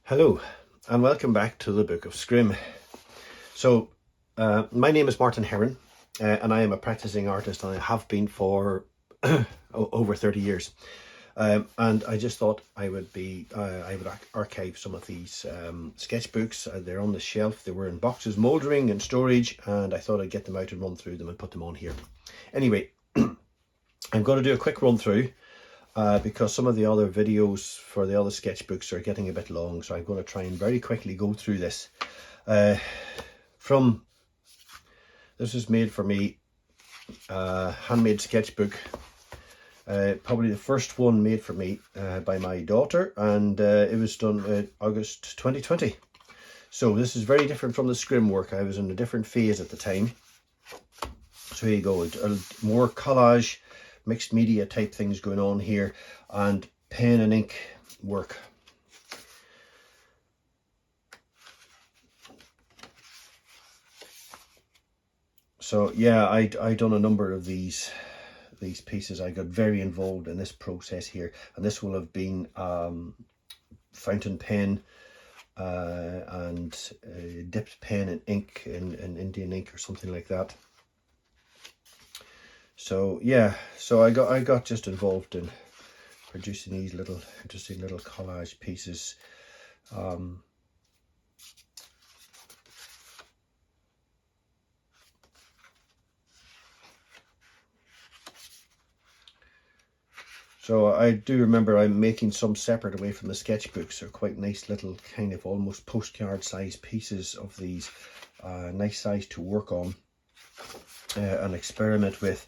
Hello and welcome back to the Book of Scrim. So my name is Martin Heron and I am a practicing artist, and I have been for over 30 years. And I just thought I would archive some of these sketchbooks. They're on the shelf. They were in boxes mouldering in storage, and I thought I'd get them out and run through them and put them on here. Anyway, I'm going to do a quick run through because some of the other videos for the other sketchbooks are getting a bit long, so I'm going to try and very quickly go through this. This is made for me, handmade sketchbook, probably the first one made for me by my daughter, and it was done August 2020. So this is very different from the Scrim work. I was in a different phase at the time. So here you go, more collage, mixed media type things going on here, and pen and ink work. So yeah, I done a number of these pieces. I got very involved in this process here, and this will have been fountain pen and dipped pen and ink in Indian ink or something like that. So yeah, so I got just involved in producing these little interesting little collage pieces. So I do remember I'm making some separate away from the sketchbooks. They're quite nice little kind of almost postcard size pieces of these, nice size to work on and experiment with.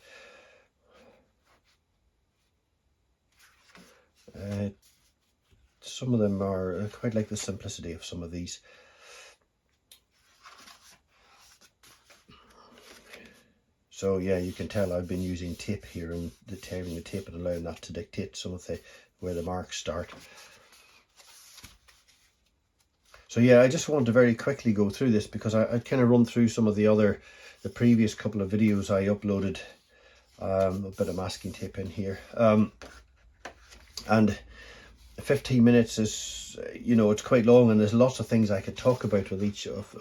Some of them are quite like the simplicity of some of these. So yeah, you can tell I've been using tape here and tearing the tape and allowing that to dictate some of where the marks start. So yeah, I just want to very quickly go through this because I kind of run through some of the previous couple of videos I uploaded. A bit of masking tape in here. And 15 minutes is, it's quite long, and there's lots of things I could talk about with each of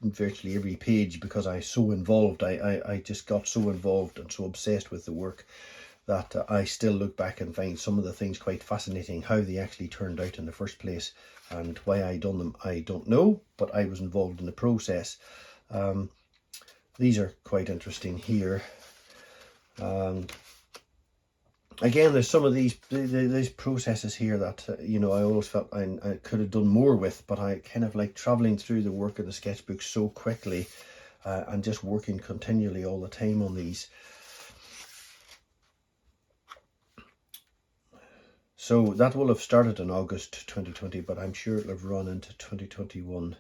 virtually every page, because I so involved. I just got so involved and so obsessed with the work that I still look back and find some of the things quite fascinating. How they actually turned out in the first place, and why I done them, I don't know, but I was involved in the process. These are quite interesting here. Again, there's some of these processes here that I always felt I could have done more with, but I kind of like traveling through the work of the sketchbook so quickly and just working continually all the time on these. So that will have started in August 2020, but I'm sure it'll have run into 2021.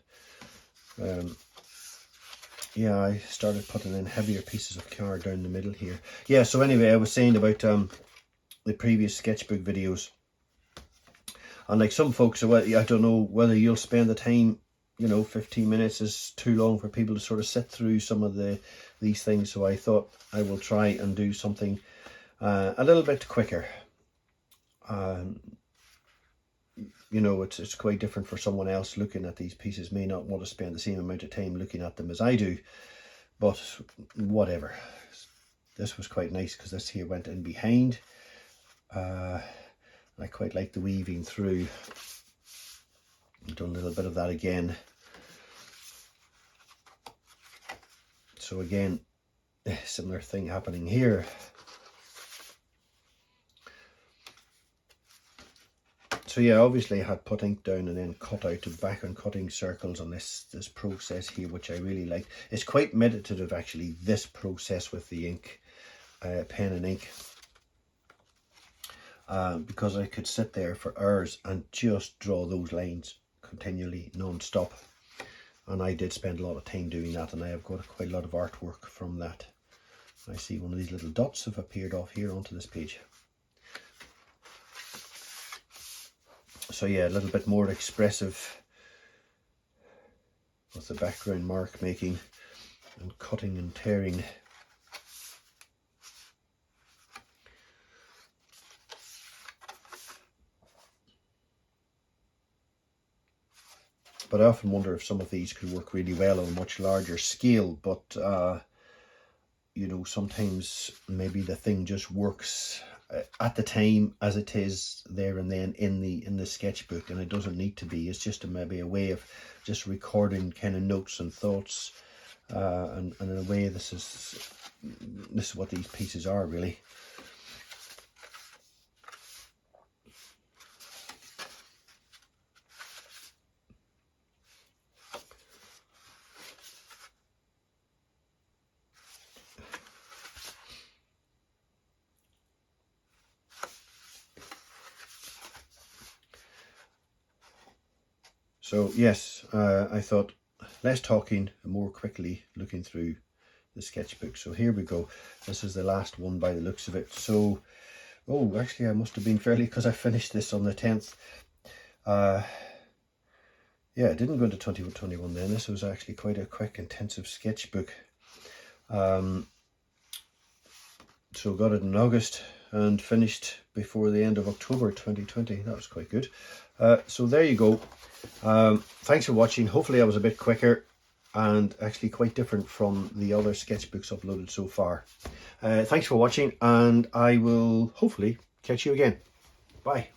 Yeah, I started putting in heavier pieces of card down the middle here. Yeah, so anyway, I was saying about the previous sketchbook videos, and like some folks, I don't know whether you'll spend the time, 15 minutes is too long for people to sort of sit through some of these things. So I thought I will try and do something a little bit quicker. It's quite different for someone else looking at these pieces, may not want to spend the same amount of time looking at them as I do, but whatever. This was quite nice because this here went in behind. I quite like the weaving through. I've done a little bit of that again. So again, similar thing happening here. So yeah, obviously I had put ink down and then cut out and back on cutting circles on this process here, which I really like. It's quite meditative actually, this process with the ink, pen and ink. Because I could sit there for hours and just draw those lines continually, non-stop. And I did spend a lot of time doing that, and I have got quite a lot of artwork from that. I see one of these little dots have appeared off here onto this page. So yeah, a little bit more expressive with the background mark making and cutting and tearing. but I often wonder if some of these could work really well on a much larger scale, but you know, sometimes maybe the thing just works at the time as it is there and then in the sketchbook, and it doesn't need to be. It's just maybe a way of just recording kind of notes and thoughts, and in a way this is what these pieces are really. So yes, I thought less talking and more quickly looking through the sketchbook. So here we go. This is the last one by the looks of it. So, oh, actually I must have been fairly, because I finished this on the 10th. Yeah, it didn't go into 2021 then. This was actually quite a quick, intensive sketchbook. So got it in August and finished before the end of October 2020. That was quite good. So there you go. Thanks for watching. Hopefully I was a bit quicker and actually quite different from the other sketchbooks uploaded so far. Thanks for watching, and I will hopefully catch you again. Bye.